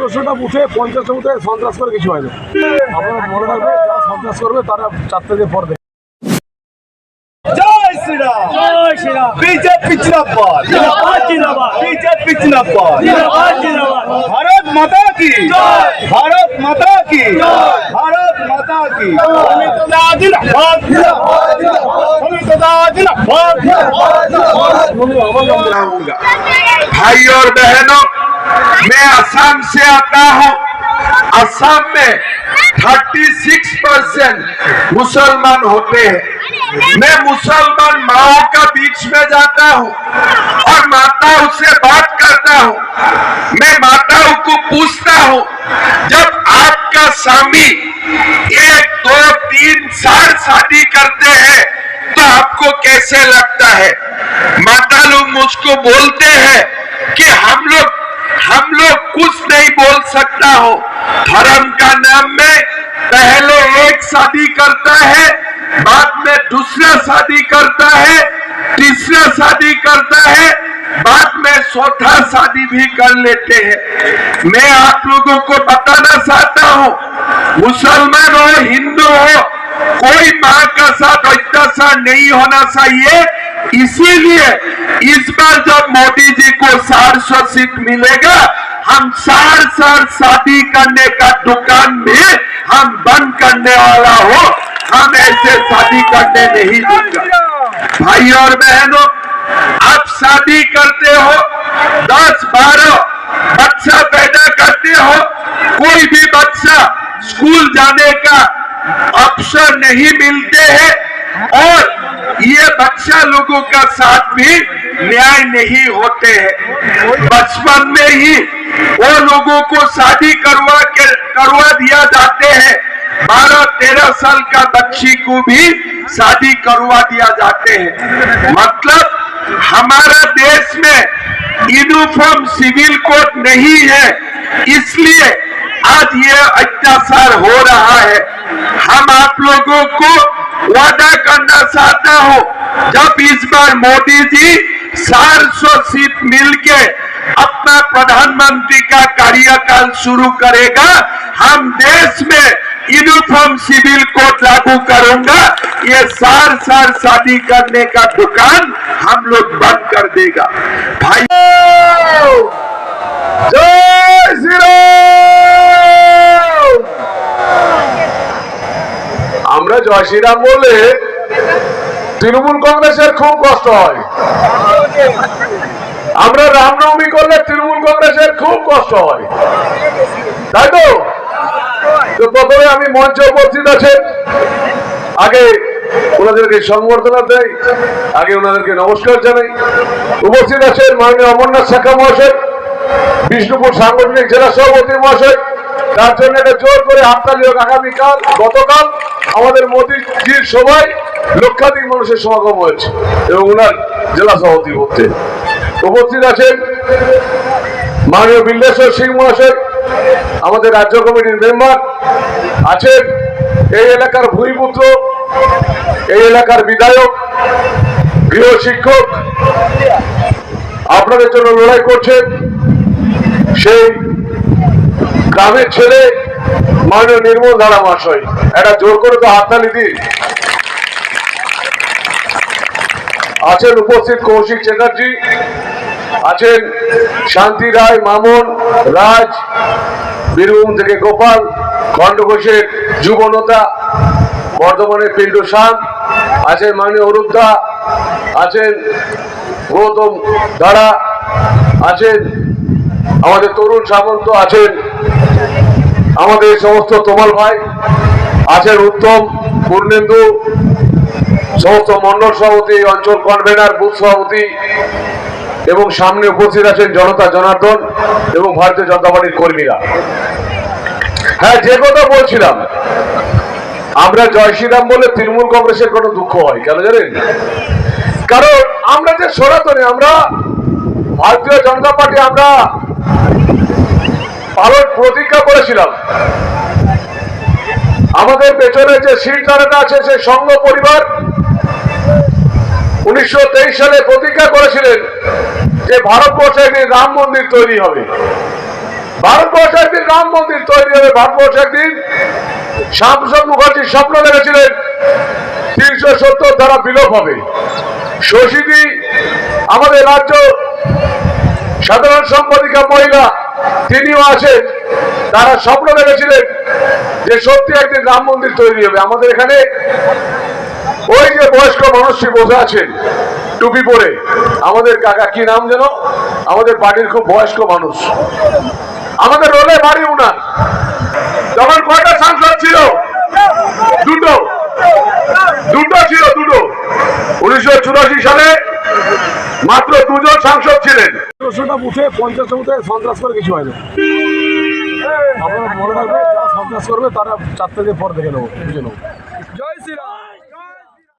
১৫০টা বুথে ৫০টা বুথে সন্ত্রাস করে কিছু হয় না। আপনারা মনে রাখবেন, যারা সন্ত্রাস করবে তারা ৪ তারিখে পর দেখবে। জয় শ্রীরাম, জয় শ্রীরাম। বিজেপি জিন্দাবাদ, জিন্দাবাদ, জিন্দাবাদ। বিজেপি জিন্দাবাদ, জিন্দাবাদ, জিন্দাবাদ। ভারত মাতা কি জয়, ভারত মাতা কি জয়, ভারত মাতা কি জিন্দাবাদ, জিন্দাবাদ, জিন্দাবাদ, জিন্দাবাদ। भाई और बहनों, मैं असम से आता हूं। असम में 36% मुसलमान होते हैं। मैं मुसलमान माओं का बीच में जाता हूं और माताओं से बात करता हूं। मैं माताओं को पूछता हूं, जब आपका स्वामी 1, 2, 3, 4 शादी करते हैं तो आपको कैसे लगता है? माता लोग मुझको बोलते हैं कि हम लोग कुछ नहीं बोल सकता हो। धर्म का नाम में पहले एक शादी करता है, बाद में दूसरा शादी करता है, तीसरा शादी करता है, बाद में चौथा शादी भी कर लेते हैं। मैं आप लोगों को बताना चाहता हूँ, मुसलमान हो हिंदू हो, कोई माँ का साथ अत्याचार नहीं होना चाहिए। इसीलिए इस बार जब मोदी जी को 400 सीट मिलेगा, हम 4 शादी करने का दुकान में हम बंद करने वाला हो। हम ऐसे शादी करने नहीं देंगे। भाई और बहनों, आप शादी करते हो, 10-12 बच्चा पैदा करते हो, कोई भी बच्चा स्कूल जाने का अवसर नहीं मिलते हैं और ये बच्चा लोगों का साथ भी न्याय नहीं होते हैं। बचपन में ही वो लोगों को शादी करवा दिया जाते हैं। 12-13 साल का बच्ची को भी शादी करवा दिया जाते हैं। मतलब हमारा देश में यूनिफॉर्म सिविल कोड नहीं है, इसलिए आज ये अत्याचार हो रहा है। हम आप लोगों को वादा करना चाहता हूं, जब इस बार मोदी जी 400 सीट मिलके अपना प्रधानमंत्री का कार्यकाल शुरू करेगा, हम देश में यूनिफॉर्म सिविल कोड लागू करूंगा। ये 4 शादी करने का दुकान हम लोग बंद कर देगा। भाई জয় শ্রীরাম। আমরা জয় শ্রীরাম বললে তৃণমূল কংগ্রেসের খুব কষ্ট হয়। আমরা রামনবমী করলে তৃণমূল কংগ্রেসের খুব কষ্ট হয়, তাই তো? তো প্রথমে আমি মঞ্চে উপস্থিত আছেন, আগে ওনাদেরকে সংবর্ধনা দেই, আগে ওনাদেরকে নমস্কার জানাই। উপস্থিত আছেন মাননীয় অমরনাথ শাখা মহাশয়, বিষ্ণুপুর সাংগঠনিক জেলা সভাপতি মহাশয়। তার জন্য একটা জোর করে হাততালি হোক। আগামীকাল গতকাল আমাদের মোদীজির সভায় লক্ষাধিক মানুষের সমাগম হয়েছে এবং ওনার জেলা সভাপতি করতে উপস্থিত আছেন মাননীয় বিল্লেশ্বর সিং মহাশয়, আমাদের রাজ্য কমিটির মেম্বার আছেন, এই এলাকার ভূমিপুত্র, এই এলাকার বিধায়ক, গৃহ শিক্ষক, আপনাদের জন্য লড়াই করছেন সেই গ্রামের ছেলে মাননীয় নির্মল ধারা মহাশয়। একটা জোর করে তো হাততালি দিন। আছেন উপস্থিত কৌশিক চ্যাটার্জি, আছেন শান্তি রায়, মামুন রাজ, বীরভূম থেকে গোপাল, খণ্ডঘোষের যুবনেতা, বর্ধমানের পিন্টু শান, আছেন মাননীয় অরূপদা, আছেন গৌতম ধারা, আছেন আমাদের তরুণ সামন্ত, আছেন আমাদের সমস্ত তোমাল ভাই, আছেন উত্তম, পূর্ণেন্দু, সমস্ত মন্ডল সভাপতি, অঞ্চল কনভেনার, বুথ সভাপতি এবং সামনে উপস্থিত আছেন জনতা জনার্দন এবং ভারতীয় জনতা পার্টির কর্মীরা। হ্যাঁ, যে কথা বলছিলাম, আমরা জয় শ্রীরাম বলে তৃণমূল কংগ্রেসের কোনো দুঃখ হয় কেন জানেন? কারণ আমরা যে সনাতনী, আমরা ভারতীয় জনতা পার্টি, আমরা পালন প্রতিজ্ঞা করেছিলাম। আমাদের পেছনে যে শিলচরেটা আছে, সেই সংঘ পরিবার 1923 সালে প্রতিজ্ঞা করেছিলেন যে ভারতবর্ষে একটি রাম মন্দির তৈরি হবে। ভারতবর্ষে একদিন রাম মন্দির তৈরি হবে, ভারতবর্ষে একদিন শ্যামপ্রসাদ মুখার্জি স্বপ্ন দেখেছিলেন 370 ধারা বিলোপ হবে। শশীদি আমাদের রাজ্য সাধারণ সম্পাদিকা মহিলা, তিনিও আছেন, তারা স্বপ্ন দেখেছিলেন যে সত্যি একদিন রাম মন্দির তৈরি হবে। আমাদের এখানে ওই যে বয়স্ক মানুষটি বসে আছেন টুপি পরে, আমাদের কাকা, কি নাম যেন, আমাদের বাড়ির খুব বয়স্ক মানুষ, আমাদের রোলে বাড়ি উনার। তখন কয়টা সাংসদ ছিল? দুটো ছিল, দুটো। 1984 সালে মাত্র 2 জন সাংসদ ছিলেন। 1500টা বুথে 50টা বুথে সন্ত্রাস করে কিছু হয় না। আপনারা মনে রাখবেন, যারা সন্ত্রাস করবে তারা 4 তারিখের পর দেখে নেবো, বুঝে নেবো।